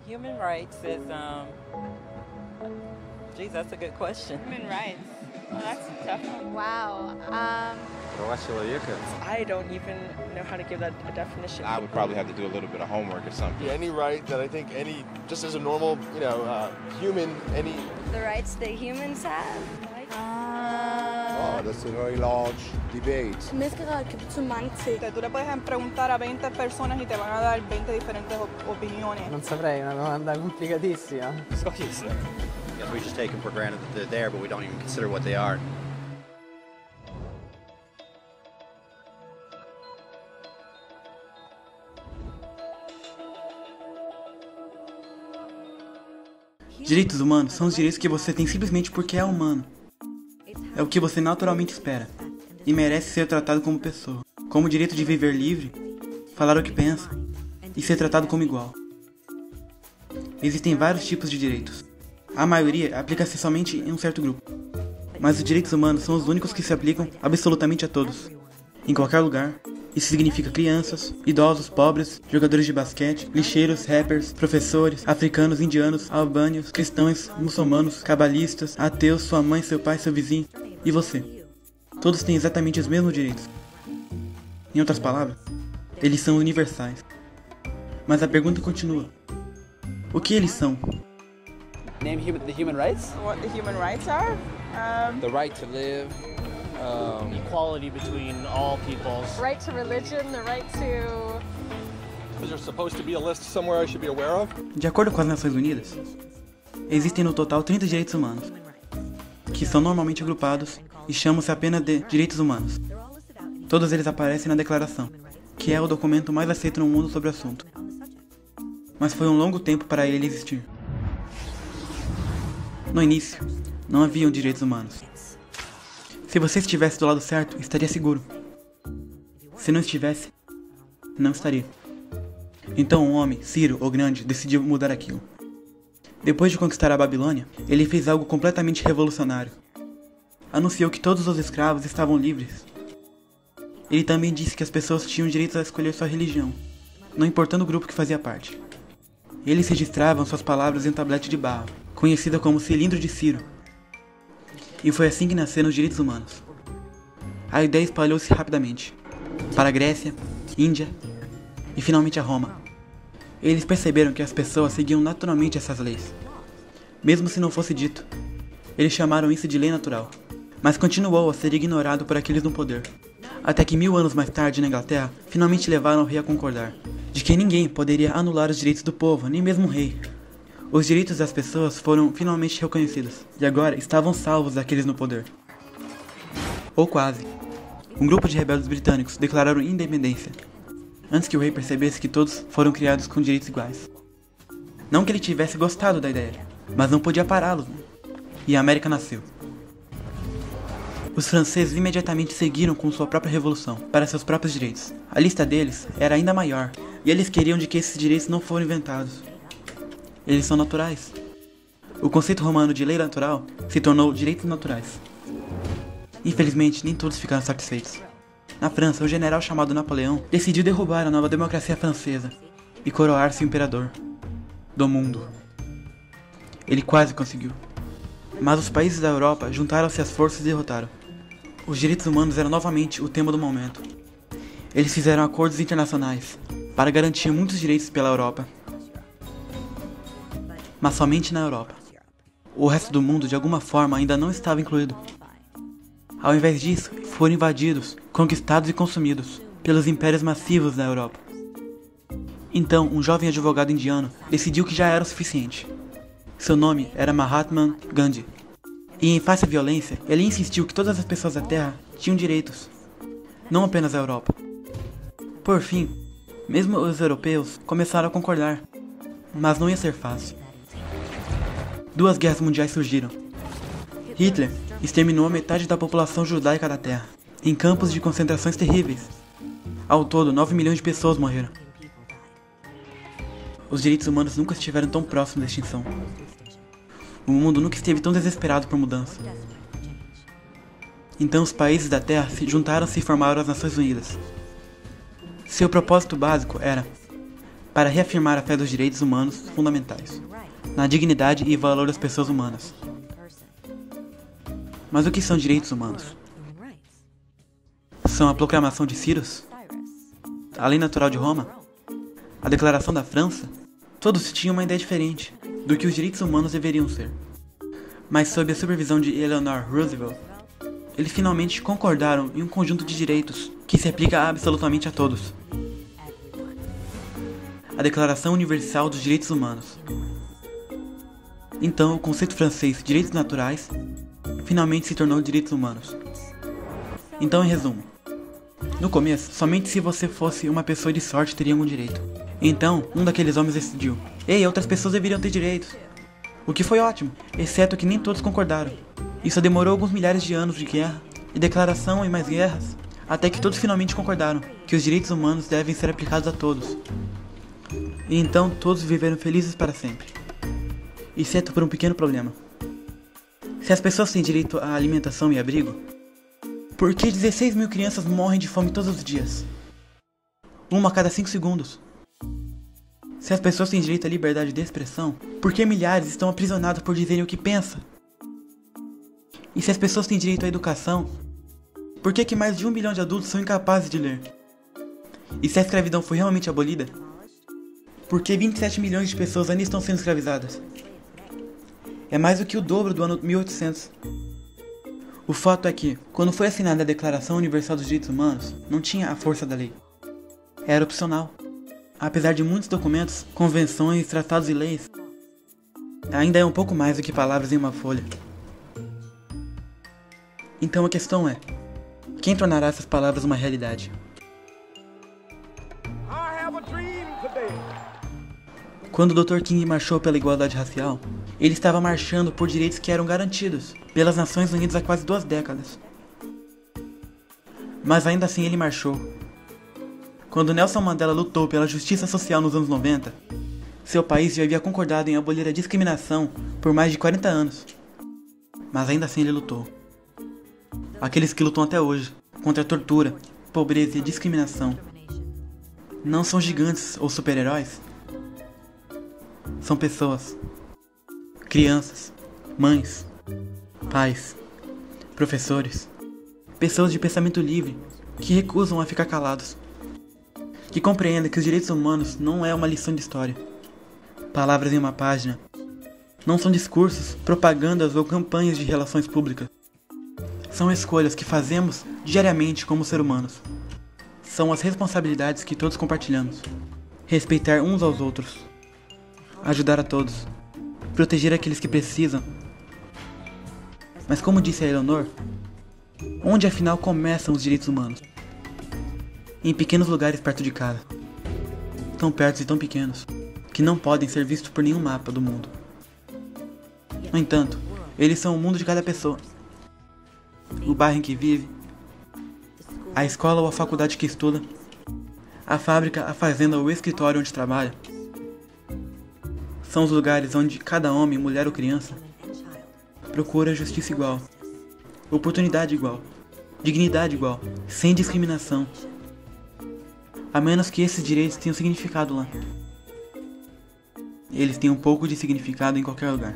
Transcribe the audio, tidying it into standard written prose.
Human rights is, geez, that's a good question. Human rights. Well, that's a tough one. Wow. I don't even know how to give that a definition. I would probably have to do a little bit of homework or something. Yeah, any right that I think just as a normal, human, any... The rights that humans have? Oh, that's a very large debate. Menneskerettigheder kan mange ting. Tú le puedes preguntar a 20 personas y te van a dar 20 diferentes opiniones. Non saprei, è una domanda complicatissima. Yes, we just take them for granted that they're there, but we don't even consider what they are. Direitos humanos são os direitos que você tem simplesmente porque é humano. É o que você naturalmente espera, e merece ser tratado como pessoa, como o direito de viver livre, falar o que pensa, e ser tratado como igual. Existem vários tipos de direitos. A maioria aplica-se somente em um certo grupo, mas os direitos humanos são os únicos que se aplicam absolutamente a todos, em qualquer lugar. Isso significa crianças, idosos, pobres, jogadores de basquete, lixeiros, rappers, professores, africanos, indianos, albânios, cristãos, muçulmanos, cabalistas, ateus, sua mãe, seu pai, seu vizinho e você. Todos têm exatamente os mesmos direitos. Em outras palavras, eles são universais. Mas a pergunta continua: o que eles são? Name the human rights? What the human rights are? The right to live. Equality between all peoples. Right to religion, the right to... Is there supposed to be a list somewhere I should be aware of? De acordo com as Nações Unidas, existem no total 30 direitos humanos, que são normalmente agrupados e chamam-se apenas de direitos humanos. Todos eles aparecem na Declaração, que é o documento mais aceito no mundo sobre o assunto. Mas foi um longo tempo para ele existir. No início, não haviam direitos humanos. Se você estivesse do lado certo, estaria seguro. Se não estivesse, não estaria. Então um homem, Ciro, o Grande, decidiu mudar aquilo. Depois de conquistar a Babilônia, ele fez algo completamente revolucionário. Anunciou que todos os escravos estavam livres. Ele também disse que as pessoas tinham direito a escolher sua religião, não importando o grupo que fazia parte. Eles registravam suas palavras em um tablete de barro, conhecida como Cilindro de Ciro. E foi assim que nasceram os direitos humanos. A ideia espalhou-se rapidamente para a Grécia, Índia e finalmente a Roma. Eles perceberam que as pessoas seguiam naturalmente essas leis. Mesmo se não fosse dito, eles chamaram isso de lei natural. Mas continuou a ser ignorado por aqueles no poder. Até que 1000 anos mais tarde na Inglaterra, finalmente levaram o rei a concordar de que ninguém poderia anular os direitos do povo, nem mesmo o rei. Os direitos das pessoas foram finalmente reconhecidos, e agora estavam salvos daqueles no poder. Ou quase. Um grupo de rebeldes britânicos declararam independência, antes que o rei percebesse que todos foram criados com direitos iguais. Não que ele tivesse gostado da ideia, mas não podia pará-los, né? E a América nasceu. Os franceses imediatamente seguiram com sua própria revolução, para seus próprios direitos. A lista deles era ainda maior, e eles queriam de que esses direitos não foram inventados. Eles são naturais. O conceito romano de lei natural se tornou direitos naturais. Infelizmente, nem todos ficaram satisfeitos. Na França, um general chamado Napoleão decidiu derrubar a nova democracia francesa e coroar-se o imperador do mundo. Ele quase conseguiu. Mas os países da Europa juntaram-se às forças e derrotaram. Os direitos humanos eram novamente o tema do momento. Eles fizeram acordos internacionais para garantir muitos direitos pela Europa. Mas somente na Europa. O resto do mundo de alguma forma ainda não estava incluído. Ao invés disso, foram invadidos, conquistados e consumidos pelos impérios massivos da Europa. Então, um jovem advogado indiano decidiu que já era o suficiente. Seu nome era Mahatma Gandhi. E em face à violência, ele insistiu que todas as pessoas da Terra tinham direitos, não apenas a Europa. Por fim, mesmo os europeus começaram a concordar, mas não ia ser fácil. 2 guerras mundiais surgiram. Hitler exterminou a metade da população judaica da Terra, em campos de concentrações terríveis. Ao todo, 9 milhões de pessoas morreram. Os direitos humanos nunca estiveram tão próximos da extinção. O mundo nunca esteve tão desesperado por mudança. Então os países da Terra se juntaram-se e formaram as Nações Unidas. Seu propósito básico era para reafirmar a fé dos direitos humanos fundamentais, na dignidade e valor das pessoas humanas. Mas o que são direitos humanos? São a proclamação de Cyrus? A lei natural de Roma? A declaração da França? Todos tinham uma ideia diferente do que os direitos humanos deveriam ser. Mas sob a supervisão de Eleanor Roosevelt, eles finalmente concordaram em um conjunto de direitos que se aplica absolutamente a todos. A Declaração Universal dos Direitos Humanos. Então, o conceito francês direitos naturais finalmente se tornou direitos humanos. Então, em resumo, no começo, somente se você fosse uma pessoa de sorte teria algum direito. Então, um daqueles homens decidiu: ei, outras pessoas deveriam ter direitos. O que foi ótimo, exceto que nem todos concordaram. Isso demorou alguns milhares de anos de guerra, e declaração e mais guerras, até que todos finalmente concordaram que os direitos humanos devem ser aplicados a todos. E então todos viveram felizes para sempre. Exceto por um pequeno problema. Se as pessoas têm direito à alimentação e abrigo, por que 16 mil crianças morrem de fome todos os dias? Uma a cada 5 segundos. Se as pessoas têm direito à liberdade de expressão, por que milhares estão aprisionados por dizerem o que pensam? E se as pessoas têm direito à educação, por que mais de 1 bilhão de adultos são incapazes de ler? E se a escravidão foi realmente abolida, por que 27 milhões de pessoas ainda estão sendo escravizadas? É mais do que o dobro do ano 1800. O fato é que, quando foi assinada a Declaração Universal dos Direitos Humanos, não tinha a força da lei. Era opcional. Apesar de muitos documentos, convenções, tratados e leis, ainda é um pouco mais do que palavras em uma folha. Então a questão é: quem tornará essas palavras uma realidade? Quando o Dr. King marchou pela igualdade racial, ele estava marchando por direitos que eram garantidos pelas Nações Unidas há quase 2 décadas. Mas ainda assim ele marchou. Quando Nelson Mandela lutou pela justiça social nos anos 90, seu país já havia concordado em abolir a discriminação por mais de 40 anos. Mas ainda assim ele lutou. Aqueles que lutam até hoje contra a tortura, pobreza e discriminação não são gigantes ou super-heróis? São pessoas, crianças, mães, pais, professores, pessoas de pensamento livre que recusam a ficar calados, que compreendem que os direitos humanos não é uma lição de história, palavras em uma página, não são discursos, propagandas ou campanhas de relações públicas. São escolhas que fazemos diariamente como seres humanos. São as responsabilidades que todos compartilhamos. Respeitar uns aos outros, ajudar a todos, proteger aqueles que precisam. Mas como disse a Eleanor, onde afinal começam os direitos humanos? Em pequenos lugares perto de casa. Tão perto e tão pequenos, que não podem ser vistos por nenhum mapa do mundo. No entanto, eles são o mundo de cada pessoa. O bairro em que vive, a escola ou a faculdade que estuda, a fábrica, a fazenda ou o escritório onde trabalha. São os lugares onde cada homem, mulher ou criança procura justiça igual, oportunidade igual, dignidade igual, sem discriminação. A menos que esses direitos tenham significado lá. Eles têm um pouco de significado em qualquer lugar.